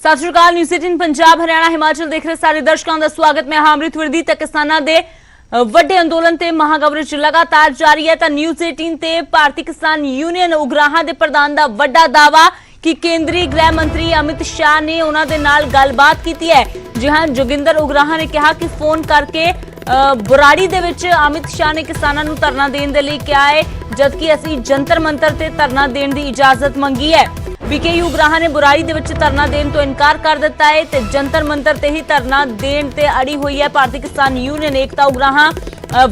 ਸਤਿ ਸ਼੍ਰੀ ਅਕਾਲ। ਨਿਊਜ਼ 18 ਪੰਜਾਬ ਹਰਿਆਣਾ ਹਿਮਾਚਲ ਦੇਖ ਰਹੇ ਸਾਰੇ ਦਰਸ਼ਕਾਂ ਦਾ ਸਵਾਗਤ। ਮੈਂ ਅਮ੍ਰਿਤ ਵਰਦੀ। ਤੇ ਕਿਸਾਨਾਂ ਦੇ ਵੱਡੇ ਅੰਦੋਲਨ ਤੇ ਮਹਾਕਵਰੇਜ ਲਗਾਤਾਰ ਜਾਰੀ ਹੈ। ਤਾਂ ਨਿਊਜ਼ 18 ਤੇ ਭਾਰਤੀ ਕਿਸਾਨ ਯੂਨੀਅਨ ਉਗਰਾਹਾਂ ਦੇ ਪ੍ਰਧਾਨ ਦਾ ਵੱਡਾ ਦਾਅਵਾ ਕਿ ਕੇਂਦਰੀ ਗ੍ਰਹਿ ਮੰਤਰੀ ਅਮਿਤ ਸ਼ਾਹ ਨੇ ਉਹਨਾਂ ਦੇ ਨਾਲ ਗੱਲਬਾਤ ਕੀਤੀ ਹੈ। ਜੀ ਹਾਂ, ਜੋਗਿੰਦਰ ਉਗਰਾਹਾਂ ਨੇ ਕਿਹਾ ਕਿ ਫੋਨ ਕਰਕੇ ਬੁਰਾੜੀ ਦੇ ਵਿੱਚ ਅਮਿਤ ਸ਼ਾਹ ਨੇ ਕਿਸਾਨਾਂ ਨੂੰ ਧਰਨਾ ਦੇਣ ਦੇ ਲਈ ਕਿਹਾ ਹੈ, ਜਦਕਿ ਅਸੀਂ ਜੰਤਰ ਮੰਤਰ ਤੇ ਧਰਨਾ ਦੇਣ ਦੀ ਇਜਾਜ਼ਤ ਮੰਗੀ ਹੈ। बीकेयू उगराहां ने बुराड़ी दे विच धरना देने तो इनकार कर दिता है ते जंतर मंतर ते ही धरना देने ते अड़ी हुई है भारतीय किसान यूनियन एकता उगराहां।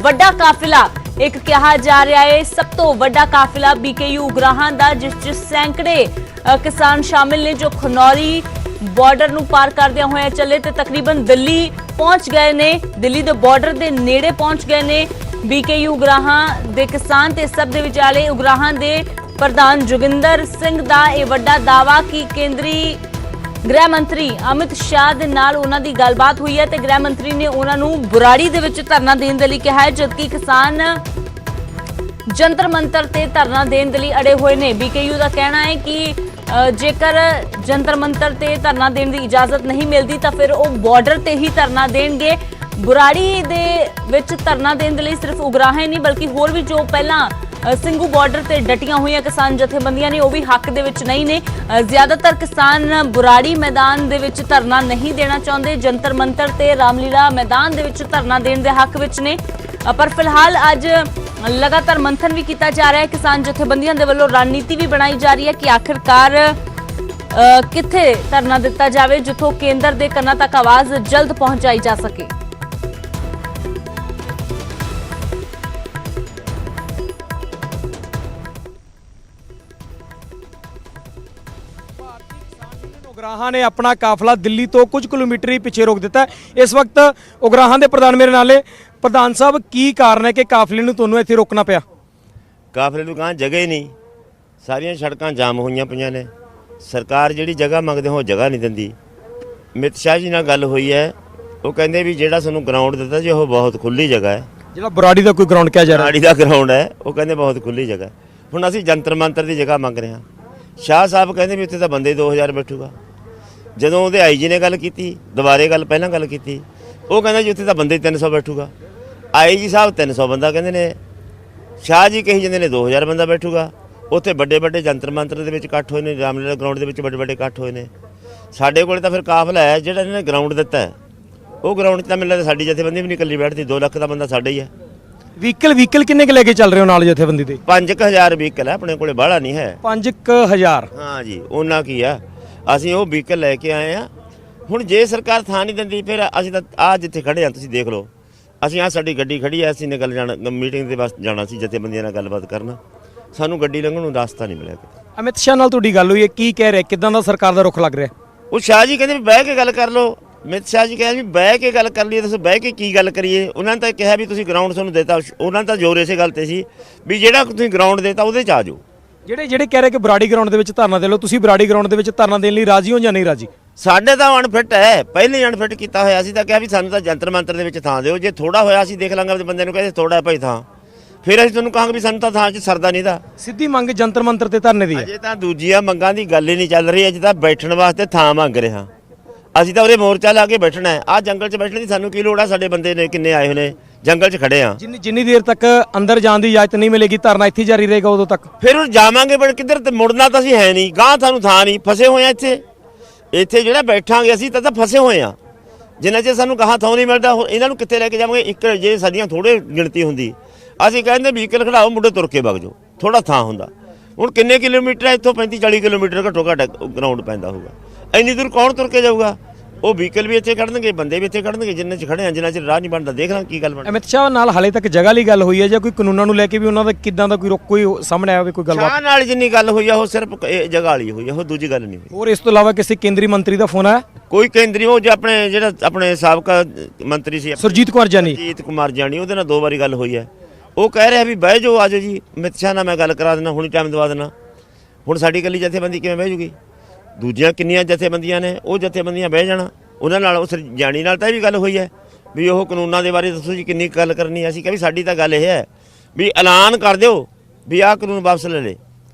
वड्डा काफिला एक कहा जा रहा है, सब तो वड्डा काफिला बीकेयू उगराहां दा, जिस च सैकड़े किसान शामिल ने जो खनौरी बॉर्डर नूं पार करदे होए चले ते तकरीबन दिल्ली पहुंच गए ने, दिल्ली दे बॉर्डर दे नेड़े पहुंच गए ने। बीकेयू उगराहां दे किसान ते सब दे विचाले उगराहां दे प्रधान जोगिंदर सिंह दा यह वड्डा दावा कि केंद्री गृह मंत्री अमित शाह दे नाल उन्हां दी गलबात हुई है ते गृह मंत्री ने उन्हां नूं बुराड़ी दे विच धरना देण दे लई कहा है, जबकि किसान जंतर मंतर ते धरना देण दे लई अड़े होए ने। बीकेयू दा कहना है कि जेकर जंतर मंतर ते धरना देण दी इजाजत नहीं मिलती तो फिर वो बॉर्डर ते ही धरना देणगे। बुराड़ी दे विच धरना देण दे लई सिर्फ उगराहां ही नहीं बल्कि होर भी जो पहला ਸਿੰਘੂ ਬਾਰਡਰ ਤੇ ਡਟੀਆਂ ਹੋਈਆਂ ਕਿਸਾਨ ਜਥੇਬੰਦੀਆਂ ਨੇ ਉਹ ਵੀ ਹੱਕ ਦੇ ਵਿੱਚ ਨਹੀਂ ਨੇ। ਜ਼ਿਆਦਾਤਰ ਕਿਸਾਨ ਬੁਰਾੜੀ ਮੈਦਾਨ ਦੇ ਵਿੱਚ ਧਰਨਾ ਨਹੀਂ ਦੇਣਾ ਚਾਹੁੰਦੇ, ਜੰਤਰ ਮੰਤਰ ਤੇ ਰਾਮਲੀਲਾ ਮੈਦਾਨ ਦੇ ਵਿੱਚ ਧਰਨਾ ਦੇਣ ਦੇ ਹੱਕ ਵਿੱਚ ਨੇ। ਪਰ ਫਿਲਹਾਲ ਅੱਜ ਲਗਾਤਾਰ ਮੰਥਨ ਵੀ ਕੀਤਾ ਜਾ ਰਿਹਾ ਹੈ। ਕਿਸਾਨ ਜਥੇਬੰਦੀਆਂ ਦੇ ਵੱਲੋਂ ਰਣਨੀਤੀ ਵੀ ਬਣਾਈ ਜਾ ਰਹੀ ਹੈ ਕਿ ਆਖਿਰਕਾਰ ਕਿੱਥੇ ਧਰਨਾ ਦਿੱਤਾ ਜਾਵੇ ਜਿੱਥੋਂ ਕੇਂਦਰ ਦੇ ਕੰਨਾਂ ਤੱਕ ਆਵਾਜ਼ ਜਲਦ ਪਹੁੰਚਾਈ ਜਾ ਸਕੇ। उगराहां ने अपना काफिला दिल्ली तो कुछ किलोमीटर ही पीछे रोक दिता है। इस वक्त उगराहां दे प्रधान मेरे नाले। प्रधान साहब की कारण है कि काफिले नूं तुहानूं इत्थे रोकना पिया? काफिले नूं कहां जगह ही नहीं, सारियां सड़कां जाम होईयां पईयां ने। सरकार जिहड़ी जगह मंगदे हो जगह नहीं दिंदी। अमित शाह जी नाल गल होई है, वो कहंदे भी जिहड़ा सानूं ग्राउंड दित्ता जी वो बहुत खुली जगह है। जिहड़ा बुराड़ी दा कोई ग्राउंड किहा जा रहा है, बुराड़ी दा ग्राउंड है, वो कहंदे बहुत खुली जगह। हुण असीं जंतर मंतर दी जगह मंग रहे हां। शाह साहब कहंदे भी उत्थे तां बंदे 2000 बैठूगा। ਜਦੋਂ ਉਹਦੇ ਆਈ ਜੀ ਨੇ ਗੱਲ ਕੀਤੀ, ਦੁਬਾਰੇ ਗੱਲ ਪਹਿਲਾਂ ਗੱਲ ਕੀਤੀ, ਉਹ ਕਹਿੰਦਾ ਜੀ ਉੱਥੇ ਤਾਂ ਬੰਦੇ 300 ਬੈਠੂਗਾ। ਆਈ ਜੀ ਸਾਹਿਬ 300 ਬੰਦਾ ਕਹਿੰਦੇ ਨੇ, ਸ਼ਾਹ ਜੀ ਕਹੀ ਜਾਂਦੇ ਨੇ 2000 ਬੰਦਾ ਬੈਠੂਗਾ। ਉੱਥੇ ਵੱਡੇ ਵੱਡੇ ਜੰਤਰ ਮੰਤਰ ਦੇ ਵਿੱਚ ਇਕੱਠ ਹੋਏ ਨੇ, ਰਾਮਲੀਲਾ ਗਰਾਊਂਡ ਦੇ ਵਿੱਚ ਵੱਡੇ ਵੱਡੇ ਇਕੱਠ ਹੋਏ ਨੇ। ਸਾਡੇ ਕੋਲ ਤਾਂ ਫਿਰ ਕਾਫਲਾ ਹੈ ਜਿਹੜਾ ਇਹਨਾਂ ਨੇ ਗਰਾਊਂਡ ਦਿੱਤਾ ਹੈ, ਉਹ ਗਰਾਊਂਡ 'ਚ ਤਾਂ ਮੈਨੂੰ ਲੱਗਦਾ ਸਾਡੀ ਜਥੇਬੰਦੀ ਵੀ ਨਹੀਂ ਇਕੱਲੀ ਬੈਠਦੀ। 2 ਲੱਖ ਦਾ ਬੰਦਾ ਸਾਡਾ ਹੀ ਹੈ। ਵਹੀਕਲ ਕਿੰਨੇ ਕੁ ਲੈ ਕੇ ਚੱਲ ਰਹੇ ਹੋ ਨਾਲ ਜਥੇਬੰਦੀ ਦੇ? 5000 ਵਹੀਕਲ ਹੈ ਆਪਣੇ ਕੋਲੇ, ਬਾਹਲਾ ਨਹੀਂ ਹੈ। 5000? ਹਾਂ ਜੀ, ਉਹਨਾਂ ਕੀ ਆ, ਅਸੀਂ ਉਹ ਵਹੀਕਲ ਲੈ ਕੇ ਆਏ ਆ। ਹੁਣ ਜੇ ਸਰਕਾਰ ਥਾਂ ਨਹੀਂ ਦਿੰਦੀ ਫਿਰ ਅਸੀਂ ਤਾਂ ਆ ਜਿੱਥੇ ਖੜੇ ਆ ਤੁਸੀਂ ਦੇਖ ਲਓ। ਅਸੀਂ ਆ ਸਾਡੀ ਗੱਡੀ ਖੜੀ ਐ, ਅਸੀਂ ਨੇ ਗੱਲ ਜਾਣਾ ਮੀਟਿੰਗ ਦੇ ਵਾਸਤੇ ਜਾਣਾ ਸੀ, ਜਥੇਬੰਦੀਆਂ ਨਾਲ ਗੱਲਬਾਤ ਕਰਨਾ, ਸਾਨੂੰ ਗੱਡੀ ਲੰਘਣ ਨੂੰ ਰਸਤਾ ਨਹੀਂ ਮਿਲਿਆ ਕਿਤੇ। ਅਮਿਤ ਸ਼ਾਹ ਨਾਲ ਤੁਹਾਡੀ ਗੱਲ ਹੋਈ ਹੈ, ਕੀ ਕਹਿ ਰਹੇ, ਕਿਦਾਂ ਦਾ ਸਰਕਾਰ ਦਾ ਰੁਖ ਲੱਗ ਰਿਹਾ? ਉਹ ਸ਼ਾਹ ਜੀ ਕਹਿੰਦੇ ਵੀ ਬਹਿ ਕੇ ਗੱਲ ਕਰ ਲਓ। ਅਮਿਤ ਸ਼ਾਹ ਜੀ ਕਹਿੰਦੇ ਵੀ ਬਹਿ ਕੇ ਗੱਲ ਕਰ ਲਈਏ, ਤੁਸੀਂ ਬਹਿ ਕੇ ਕੀ ਗੱਲ ਕਰੀਏ। ਉਹਨਾਂ ਨੇ ਤਾਂ ਕਿਹਾ ਵੀ ਤੁਸੀਂ ਗਰਾਊਂਡ ਤੁਹਾਨੂੰ ਦੇਤਾ, ਉਹਨਾਂ ਨੇ ਤਾਂ ਜ਼ੋਰ ਇਸੇ ਗੱਲ ਤੇ ਸੀ ਵੀ ਜਿਹੜਾ ਤੁਸੀਂ ਗਰਾਊਂਡ ਦੇਤਾ ਉਹਦੇ 'ਚ ਆ ਜਾਓ। ਜਿਹੜੇ ਕਹਿ ਰਹੇ ਕਿ ਬਰਾੜੀ ਗਰਾਊਂਡ ਦੇ ਵਿੱਚ ਧਰਨਾ ਦੇ ਲਓ, ਤੁਸੀਂ ਬਰਾੜੀ ਗਰਾਊਂਡ ਦੇ ਵਿੱਚ ਧਰਨਾ ਦੇਣ ਲਈ ਰਾਜੀ ਹੋ ਜਾਂ ਨਹੀਂ ਰਾਜੀ? ਸਾਡੇ ਤਾਂ ਅਨਫਿਟ ਹੈ, ਪਹਿਲੇ ਹੀ ਅਨਫਿਟ ਕੀਤਾ ਹੋਇਆ। ਅਸੀਂ ਤਾਂ ਕਿਹਾ ਵੀ ਸਾਨੂੰ ਤਾਂ ਜੰਤਰ ਮੰਤਰ ਦੇ ਵਿੱਚ ਥਾਂ ਦਿਓ, ਜੇ ਥੋੜਾ ਹੋਇਆ ਅਸੀਂ ਦੇਖ ਲਾਂਗੇ। ਆਪਣੇ ਬੰਦੇ ਨੂੰ ਕਹਿੰਦੇ ਥੋੜਾ ਭਾਈ ਥਾਂ, ਫਿਰ ਅਸੀਂ ਤੁਹਾਨੂੰ ਕਹਾਂਗੇ ਵੀ ਸਾਨੂੰ ਤਾਂ ਥਾਂ 'ਚ ਸਰਦਾ ਨਹੀਂ ਦਾ। ਸਿੱਧੀ ਮੰਗ ਜੰਤਰ ਮੰਤਰ ਤੇ ਧਰਨੇ ਦੀ ਹੈ। ਅਜੇ ਤਾਂ ਦੂਜੀਆਂ ਮੰਗਾਂ ਦੀ ਗੱਲ ਹੀ ਨਹੀਂ ਚੱਲ ਰਹੀ, ਅਜੇ ਤਾਂ ਬੈਠਣ ਵਾਸਤੇ ਥਾਂ ਮੰਗ ਰਹੇ ਹਾਂ। ਅਸੀਂ ਤਾਂ ਉਰੇ ਮੋਰਚਾ ਲਾ ਕੇ ਬੈਠਣਾ ਹੈ। ਆਹ ਜੰਗਲ 'ਚ ਬੈਠਣ ਦੀ ਸਾਨੂੰ ਕੀ ਲੋੜ ਆ? ਸਾਡੇ ਬੰਦੇ ਨੇ ਕਿੰਨੇ ਆਏ ਹੋਏ ਨੇ, ਜੰਗਲ 'ਚ ਖੜੇ ਆ। ਜਿੰਨੀ ਦੇਰ ਤੱਕ ਅੰਦਰ ਜਾਣ ਦੀ ਇਜਾਜ਼ਤ ਨਹੀਂ ਮਿਲੇਗੀ ਧਰਨਾ ਇੱਥੇ ਜਾਰੀ ਰਹੇਗਾ ਉਦੋਂ ਤੱਕ। ਫਿਰ ਜਾਵਾਂਗੇ ਪਰ ਕਿੱਧਰ, ਤੇ ਮੁੜਨਾ ਤਾਂ ਅਸੀਂ ਹੈ ਨਹੀਂ, ਗਾਂ ਸਾਨੂੰ ਥਾਂ ਨਹੀਂ, ਫਸੇ ਹੋਏ ਆ ਇੱਥੇ ਜਿਹੜਾ ਬੈਠਾਂਗੇ ਅਸੀਂ ਤਾਂ ਫਸੇ ਹੋਏ ਆ। ਜਿੰਨਾ ਚਿਰ ਸਾਨੂੰ ਗਾਹਾਂ ਥਾਂ ਨਹੀਂ ਮਿਲਦਾ ਇਹਨਾਂ ਨੂੰ ਕਿੱਥੇ ਲੈ ਕੇ ਜਾਵਾਂਗੇ? ਇੱਕ ਜੇ ਸਾਡੀਆਂ ਥੋੜੇ ਗਿਣਤੀ ਹੁੰਦੀ ਅਸੀਂ ਕਹਿੰਦੇ ਵਹੀਕਲ ਖੜਾਓ, ਮੁੰਡੇ ਤੁਰ ਕੇ ਵਗ ਜਾਓ, ਥੋੜਾ ਥਾਂ ਹੁੰਦਾ। ਹੁਣ ਕਿੰਨੇ ਕਿਲੋਮੀਟਰ ਹੈ ਇੱਥੋਂ? 35-40 ਕਿਲੋਮੀਟਰ ਘੱਟੋ ਘੱਟ ਗਰਾਊਂਡ ਪੈਂਦਾ ਹੋਊਗਾ। ਇੰਨੀ ਦੂਰ ਕੌਣ ਤੁਰ ਕੇ ਜਾਊਗਾ? ਉਹ ਵਹੀਕਲ ਵੀ ਇੱਥੇ ਖੜਨਗੇ, ਬੰਦੇ ਵੀ ਇੱਥੇ ਖੜਨਗੇ। ਜਿੰਨੇ 'ਚ ਖੜੇ ਆ, ਜਿੰਨਾ 'ਚ ਰਾਹ ਨਹੀਂ ਬਣਦਾ, ਦੇਖ ਲਾਂ ਕੀ ਗੱਲ ਬਣਦੀ। ਅਮਿਤ ਸ਼ਾਹ ਨਾਲ ਹਾਲੇ ਤੱਕ ਜਗ੍ਹਾ ਲਈ ਗੱਲ ਹੋਈ ਹੈ ਜਾਂ ਕੋਈ ਕਾਨੂੰਨਾਂ ਨੂੰ ਲੈ ਕੇ ਵੀ ਉਹਨਾਂ ਦਾ ਕਿੱਦਾਂ ਦਾ ਕੋਈ ਸਾਹਮਣੇ ਆਇਆ ਹੋਵੇ ਕੋਈ ਗੱਲਬਾਤ? ਸ਼ਾਹ ਨਾਲ ਜਿੰਨੀ ਗੱਲ ਹੋਈ ਆ ਉਹ ਸਿਰਫ ਜਗ੍ਹਾ ਵਾਲੀ ਹੋਈ ਆ, ਉਹ ਦੂਜੀ ਗੱਲ ਨਹੀਂ ਹੋਈ। ਹੋਰ ਇਸ ਤੋਂ ਇਲਾਵਾ ਕਿਸੇ ਕੇਂਦਰੀ ਮੰਤਰੀ ਦਾ ਫੋਨ ਆਇਆ? ਕੋਈ ਕੇਂਦਰੀ, ਉਹ ਜਿਹੜਾ ਆਪਣੇ ਸਾਬਕਾ ਮੰਤਰੀ ਸੀ ਸੁਰਜੀਤ ਕੁਮਾਰ ਜਾਨੀ, ਉਹਦੇ ਨਾਲ 2 ਵਾਰੀ ਗੱਲ ਹੋਈ ਹੈ। ਉਹ ਕਹਿ ਰਿਹਾ ਵੀ ਬਹਿ ਜਾਓ, ਆ ਜਾਓ ਜੀ, ਅਮਿਤ ਸ਼ਾਹ ਨਾਲ ਮੈਂ ਗੱਲ ਕਰਾ ਦੇਣਾ, ਹੁਣੀ ਟਾਈਮ ਦਵਾ ਦੇਣਾ। ਹੁਣ ਸਾਡੀ ਇਕੱਲੀ ਜਥੇਬੰਦੀ ਕਿਵੇਂ ਬਹਿ ਜੂਗੀ? ਦੂਜੀਆਂ ਕਿੰਨੀਆਂ ਜਥੇਬੰਦੀਆਂ ਨੇ, ਉਹ ਜਥੇਬੰਦੀਆਂ ਬਹਿ ਜਾਣਾ। ਉਹਨਾਂ ਨਾਲ ਉਸ ਜਾਣੀ ਨਾਲ ਤਾਂ ਇਹ ਵੀ ਗੱਲ ਹੋਈ ਹੈ ਵੀ ਉਹ ਕਾਨੂੰਨਾਂ ਦੇ ਬਾਰੇ ਦੱਸੋ ਜੀ ਕਿੰਨੀ ਗੱਲ ਕਰਨੀ। ਅਸੀਂ ਕਿਹਾ ਵੀ ਸਾਡੀ ਤਾਂ ਗੱਲ ਇਹ ਹੈ ਵੀ ਐਲਾਨ ਕਰ ਦਿਓ ਵੀ ਆਹ ਕਾਨੂੰਨ ਵਾਪਸ ਲੈ ਲੈ,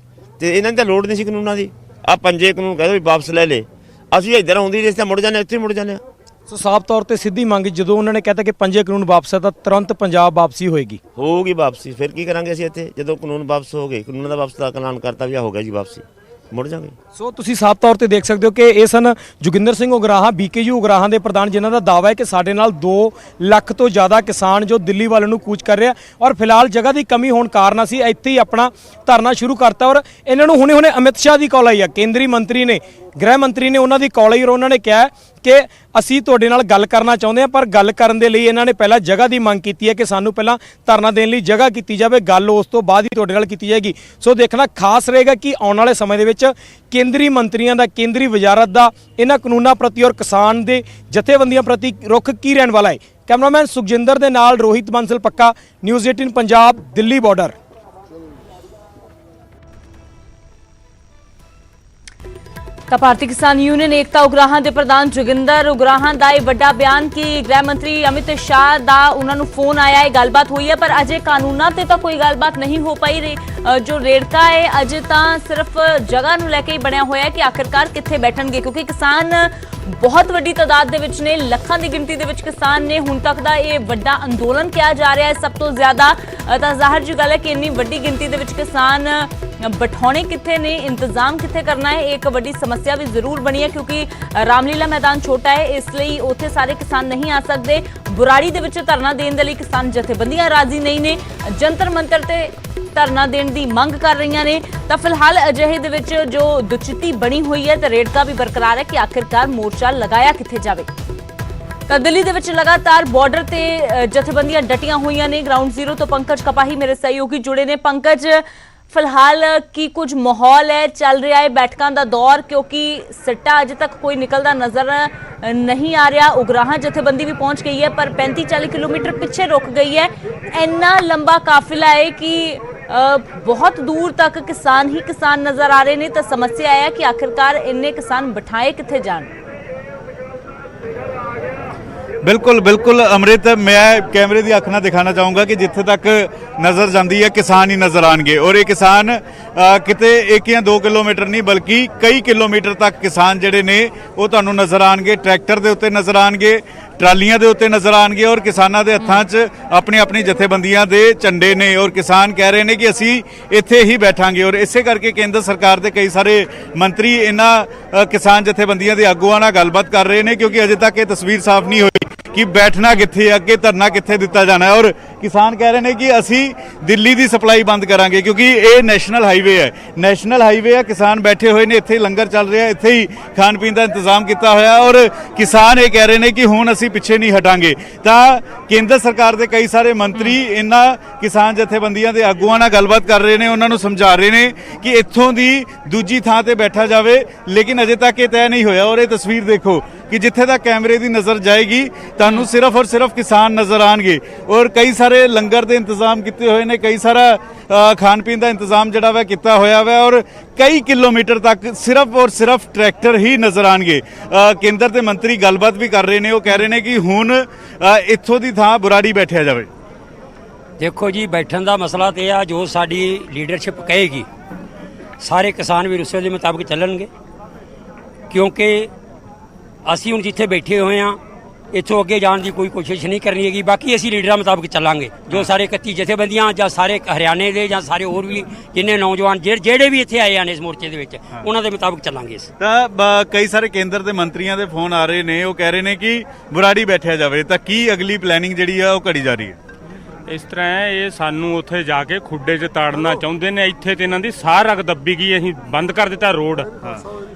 ਤੇ ਇਹਨਾਂ ਦੀ ਤਾਂ ਲੋੜ ਨਹੀਂ ਸੀ ਕਾਨੂੰਨਾਂ ਦੀ। ਆਹ 5 ਕਾਨੂੰਨ ਕਹਿ ਦਿਓ ਵੀ ਵਾਪਸ ਲੈ ਲੈ। ਅਸੀਂ ਇੱਧਰ ਆਉਂਦੀ ਜਿਸ ਤੇ ਮੁੜ ਜਾਂਦੇ ਇੱਥੇ ਮੁੜ ਜਾਂਦੇ ਆ। ਸੋ ਸਾਫ਼ ਤੌਰ ਤੇ ਸਿੱਧੀ ਮੰਗ ਜਦੋਂ ਉਹਨਾਂ ਨੇ ਕਹਿਤਾ ਕਿ 5 ਕਾਨੂੰਨ ਵਾਪਸ ਹੈ ਤਾਂ ਤੁਰੰਤ ਪੰਜਾਬ ਵਾਪਸੀ ਹੋਏਗੀ ਵਾਪਸੀ। ਫਿਰ ਕੀ ਕਰਾਂਗੇ ਅਸੀਂ ਇੱਥੇ ਜਦੋਂ ਕਾਨੂੰਨ ਵਾਪਸ ਹੋ ਗਏ, ਕਾਨੂੰਨ ਦਾ ਵਾਪਸ ਦਾ ਐਲਾਨ ਕਰਤਾ ਵੀ ਹੋ ਗਿਆ ਜੀ ਵਾਪਸੀ, ਮੁੜ ਜਾਵਾਂਗੇ। ਸੋ ਤੁਸੀਂ ਸਾਫ਼ ਤੌਰ ਤੇ ਦੇਖ ਸਕਦੇ ਹੋ ਕਿ ਇਹ ਸਨ ਜੋਗਿੰਦਰ ਸਿੰਘ ਉਗਰਾਹਾਂ, BKU ਉਗਰਾਹਾਂ ਦੇ ਪ੍ਰਧਾਨ, ਜਿਨ੍ਹਾਂ ਦਾ ਦਾਅਵਾ ਹੈ ਕਿ ਸਾਡੇ ਨਾਲ 2 ਲੱਖ ਤੋਂ ਜ਼ਿਆਦਾ ਕਿਸਾਨ ਜੋ ਦਿੱਲੀ ਵੱਲ ਨੂੰ ਕੂਚ ਕਰ ਰਿਹਾ ਔਰ ਫਿਲਹਾਲ ਜਗ੍ਹਾ ਦੀ ਕਮੀ ਹੋਣ ਕਾਰਨ ਅਸੀਂ ਇੱਥੇ ਹੀ ਆਪਣਾ ਧਰਨਾ ਸ਼ੁਰੂ ਕਰਤਾ। ਔਰ ਇਹਨਾਂ ਨੂੰ ਹੁਣੇ ਅਮਿਤ ਸ਼ਾਹ ਦੀ ਕਾਲ ਆਈ ਹੈ, ਕੇਂਦਰੀ ਮੰਤਰੀ ਨੇ, ਗ੍ਰਹਿ ਮੰਤਰੀ ਨੇ ਉਹਨਾਂ ਦੀ ਕਾਲ ਆਈ ਔਰ ਉਹਨਾਂ ਨੇ ਕਿਹਾ ਕਿ ਅਸੀਂ ਤੁਹਾਡੇ ਨਾਲ ਗੱਲ ਕਰਨਾ ਚਾਹੁੰਦੇ ਹਾਂ, ਪਰ ਗੱਲ ਕਰਨ ਦੇ ਲਈ ਇਹਨਾਂ ਨੇ ਪਹਿਲਾਂ ਜਗ੍ਹਾ ਦੀ ਮੰਗ ਕੀਤੀ ਹੈ ਕਿ ਸਾਨੂੰ ਪਹਿਲਾਂ ਧਰਨਾ ਦੇਣ ਲਈ ਜਗ੍ਹਾ ਕੀਤੀ ਜਾਵੇ, ਗੱਲ ਉਸ ਤੋਂ ਬਾਅਦ ਹੀ ਤੁਹਾਡੇ ਨਾਲ ਕੀਤੀ ਜਾਏਗੀ। ਸੋ ਦੇਖਣਾ ਖਾਸ ਰਹੇਗਾ ਕਿ ਆਉਣ ਵਾਲੇ ਸਮੇਂ ਦੇ ਵਿੱਚ ਕੇਂਦਰੀ ਮੰਤਰੀਆਂ ਦਾ, ਕੇਂਦਰੀ ਵਜ਼ਾਰਤ ਦਾ ਇਹਨਾਂ ਕਾਨੂੰਨਾਂ ਪ੍ਰਤੀ ਔਰ ਕਿਸਾਨ ਦੇ ਜਥੇਬੰਦੀਆਂ ਪ੍ਰਤੀ ਰੁਖ ਕੀ ਰਹਿਣ ਵਾਲਾ ਹੈ। ਕੈਮਰਾਮੈਨ ਸੁਖਜਿੰਦਰ ਦੇ ਨਾਲ ਰੋਹਿਤ ਬੰਸਲ ਪੱਕਾ, ਨਿਊਜ਼ 18 ਪੰਜਾਬ, ਦਿੱਲੀ ਬਾਰਡਰ। ਤਾਂ ਭਾਰਤੀ ਕਿਸਾਨ ਯੂਨੀਅਨ ਏਕਤਾ ਉਗਰਾਹਾਂ ਦੇ ਪ੍ਰਧਾਨ ਜੋਗਿੰਦਰ ਉਗਰਾਹਾਂ ਦਾ ਇਹ ਵੱਡਾ ਬਿਆਨ ਕਿ ਗ੍ਰਹਿ ਮੰਤਰੀ ਅਮਿਤ ਸ਼ਾਹ ਦਾ ਉਹਨਾਂ ਨੂੰ ਫੋਨ ਆਇਆ ਹੈ, ਗੱਲਬਾਤ ਹੋਈ ਹੈ, ਪਰ ਅਜੇ ਕਾਨੂੰਨਾਂ ਤੇ ਤਾਂ ਕੋਈ ਗੱਲਬਾਤ ਨਹੀਂ ਹੋ ਪਾਈ ਰਹੀ। ਜੋ ਰੇੜਕਾ ਹੈ ਅਜੇ ਤਾਂ ਸਿਰਫ ਜਗ੍ਹਾ ਨੂੰ ਲੈ ਕੇ ਹੀ ਬਣਿਆ ਹੋਇਆ ਹੈ ਕਿ ਆਖਿਰਕਾਰ ਕਿੱਥੇ ਬੈਠਣਗੇ, ਕਿਉਂਕਿ ਕਿਸਾਨ ਬਹੁਤ ਵੱਡੀ ਤਾਦਾਦ ਦੇ ਵਿੱਚ ਨੇ, ਲੱਖਾਂ ਦੀ ਗਿਣਤੀ ਦੇ ਵਿੱਚ ਕਿਸਾਨ ਨੇ। ਹੁਣ ਤੱਕ ਦਾ ਇਹ ਵੱਡਾ ਅੰਦੋਲਨ ਕਿਹਾ ਜਾ ਰਿਹਾ ਹੈ ਸਭ ਤੋਂ ਜ਼ਿਆਦਾ। ਤਾਂ ਜ਼ਾਹਿਰ ਜੀ ਗੱਲ ਹੈ ਕਿ ਇੰਨੀ ਵੱਡੀ ਗਿਣਤੀ ਦੇ ਵਿੱਚ ਕਿਸਾਨ ਬਿਠਾਉਣੇ ਕਿੱਥੇ ਨੇ, ਇੰਤਜ਼ਾਮ ਕਿੱਥੇ ਕਰਨਾ ਹੈ, ਇਹ ਇੱਕ ਵੱਡੀ ਸਮੱਸਿਆ ਵੀ ਜ਼ਰੂਰ ਬਣੀ ਹੈ, ਕਿਉਂਕਿ ਰਾਮਲੀਲਾ ਮੈਦਾਨ ਛੋਟਾ ਹੈ, ਇਸ ਲਈ ਉੱਥੇ ਸਾਰੇ ਕਿਸਾਨ ਨਹੀਂ ਆ ਸਕਦੇ। ਬੁਰਾੜੀ ਦੇ ਵਿੱਚ ਧਰਨਾ ਦੇਣ ਦੇ ਲਈ ਕਿਸਾਨ ਜਥੇਬੰਦੀਆਂ ਰਾਜ਼ੀ ਨਹੀਂ ਨੇ, ਜੰਤਰ ਮੰਤਰ ਤੇ ਧਰਨਾ ਦੇਣ ਦੀ ਮੰਗ ਕਰ ਰਹੀਆਂ ਨੇ। ਤਾਂ ਫਿਲਹਾਲ ਅਜਿਹੇ ਦੇ ਵਿੱਚ ਜੋ ਦੁਚਿੱਤੀ ਬਣੀ ਹੋਈ ਹੈ ਤੇ ਰੇੜਕਾ ਵੀ ਬਰਕਰਾਰ ਹੈ ਕਿ ਆਖਿਰਕਾਰ ਮੋਰਚਾ ਲਗਾਇਆ ਕਿੱਥੇ ਜਾਵੇ। ਤਾਂ ਦਿੱਲੀ ਦੇ ਵਿੱਚ ਲਗਾਤਾਰ ਬਾਰਡਰ ਤੇ ਜਥੇਬੰਦੀਆਂ ਡਟੀਆਂ ਹੋਈਆਂ ਨੇ। ਗਰਾਊਂਡ ਜ਼ੀਰੋ ਤੋਂ ਪੰਕਜ ਕਪਾਹੀ ਮੇਰੇ ਸਹਿਯੋਗੀ ਜੁੜੇ ਨੇ। ਪੰਕਜ, ਫਿਲਹਾਲ ਕੀ ਕੁਝ ਮਾਹੌਲ ਹੈ, ਚੱਲ ਰਿਹਾ ਹੈ ਬੈਠਕਾਂ ਦਾ ਦੌਰ, ਕਿਉਂਕਿ ਸਿੱਟਾ ਅਜੇ ਤੱਕ ਕੋਈ ਨਿਕਲਦਾ ਨਜ਼ਰ ਨਹੀਂ ਆ ਰਿਹਾ। ਉਗਰਾਹਾਂ ਜਥੇਬੰਦੀ ਵੀ ਪਹੁੰਚ ਗਈ ਹੈ ਪਰ 35-40 ਕਿਲੋਮੀਟਰ ਪਿੱਛੇ ਰੁਕ ਗਈ ਹੈ। ਇੰਨਾ ਲੰਬਾ ਕਾਫਿਲਾ ਹੈ ਕਿ ਬਹੁਤ ਦੂਰ ਤੱਕ ਕਿਸਾਨ ਹੀ ਕਿਸਾਨ ਨਜ਼ਰ ਆ ਰਹੇ ਨੇ। ਤਾਂ ਸਮੱਸਿਆ ਹੈ ਕਿ ਆਖਿਰਕਾਰ ਇੰਨੇ ਕਿਸਾਨ ਬਿਠਾਏ ਕਿੱਥੇ ਜਾਣ। बिल्कुल अमृत, मैं कैमरे की अख ना दिखाना चाहूँगा कि जिथे तक नज़र जाती है किसान ही नज़र आएंगे और ये किसान किते 1 या 2 किलोमीटर नहीं बल्कि कई किलोमीटर तक किसान जिहड़े ने वो तुहानूं नज़र आएंगे, ट्रैक्टर के उत्ते नज़र आएंगे, ट्रालियां दे उत्ते नज़र आएंगे और किसानां दे हत्थां 'च अपनी अपनी जथेबंदियां दे झंडे ने और किसान कह रहे हैं कि असी इत्थे ही बैठांगे। और इसे करके केंद्र सरकार के कई सारे मंत्री इन्हां किसान जथेबंदियां दे आगूआं नाल गलबात कर रहे हैं, क्योंकि अजे तक ये तस्वीर साफ नहीं हुई कि बैठना कित्थे, अगे धरना कित्थे दिता जाना है। और किसान कह रहे हैं कि असी दिल्ली की सप्लाई बंद करांगे, क्योंकि ये नैशनल हाईवे है, नैशनल हाईवे है। किसान बैठे हुए ने, इत्थे लंगर चल रहा है, इत्थे ही खाण पीण का इंतजाम किया होया और किसान ये कह रहे हैं कि हुण असी पिछे नहीं हटांगे। तां केंद्र सरकार के कई सारे मंत्री इन्हां किसान जथेबंदियां दे आगूआं नाल गलबात कर रहे हैं, उन्हां नूं समझा रहे हैं कि इत्थों दी दूजी थां ते बैठा जावे, लेकिन अजे तक ये तय नहीं होया। और ये तस्वीर देखो कि जिथे तक कैमरे की नज़र जाएगी तुहानूं सिर्फ और सिर्फ किसान नज़र आएंगे और कई सारे लंगर के इंतजाम किए हुए ने, कई सारा खाण पीण का इंतजाम जिहड़ा वा किया होया वा और कई किलोमीटर तक सिर्फ और सिर्फ ट्रैक्टर ही नज़र आएंगे। केंद्र के मंत्री गलबात भी कर रहे हैं, वो कह रहे हैं कि हुण इत्थों की थां बुराड़ी बैठा जाए। देखो जी, बैठन का मसला तो यह जो साडी लीडरशिप कहेगी सारे किसान भी उस दे मुताबिक चलणगे, क्योंकि ਅਸੀਂ ਹੁਣ ਜਿੱਥੇ ਬੈਠੇ ਹੋਏ ਆ ਇੱਥੋਂ ਅੱਗੇ ਜਾਣ ਦੀ ਕੋਈ ਕੋਸ਼ਿਸ਼ ਨਹੀਂ ਕਰਨੀ ਹੈਗੀ। ਬਾਕੀ ਅਸੀਂ ਲੀਡਰਾਂ ਮੁਤਾਬਕ ਚੱਲਾਂਗੇ, ਜੋ ਸਾਰੇ 31 ਜਥੇਬੰਦੀਆਂ ਜਾਂ ਸਾਰੇ ਹਰਿਆਣੇ ਦੇ ਜਾਂ ਸਾਰੇ ਹੋਰ ਵੀ ਜਿੰਨੇ ਨੌਜਵਾਨ ਜਿਹੜੇ ਵੀ ਇੱਥੇ ਆਏ ਹਨ ਇਸ ਮੋਰਚੇ ਦੇ ਵਿੱਚ, ਉਹਨਾਂ ਦੇ ਮੁਤਾਬਕ ਚੱਲਾਂਗੇ। ਤਾਂ ਕਈ ਸਾਰੇ ਕੇਂਦਰ ਦੇ ਮੰਤਰੀਆਂ ਦੇ ਫੋਨ ਆ ਰਹੇ ਨੇ, ਉਹ ਕਹਿ ਰਹੇ ਨੇ ਕਿ ਬੁਰਾੜੀ ਬੈਠਿਆ ਜਾਵੇ। ਤਾਂ ਕੀ ਅਗਲੀ ਪਲੈਨਿੰਗ ਜਿਹੜੀ ਆ ਉਹ ਘੜੀ ਜਾ ਰਹੀ ਹੈ? ਇਸ ਤਰ੍ਹਾਂ ਹੈ, ਇਹ ਸਾਨੂੰ ਉੱਥੇ ਜਾ ਕੇ ਖੁੱਡੇ 'ਚ ਤਾੜਨਾ ਚਾਹੁੰਦੇ ਨੇ। ਇੱਥੇ ਤੇ ਇਹਨਾਂ ਦੀ ਸਾਹ ਰਗ ਦੱਬੀ ਗਈ, ਅਸੀਂ ਬੰਦ ਕਰ ਦਿੱਤਾ ਰੋਡ।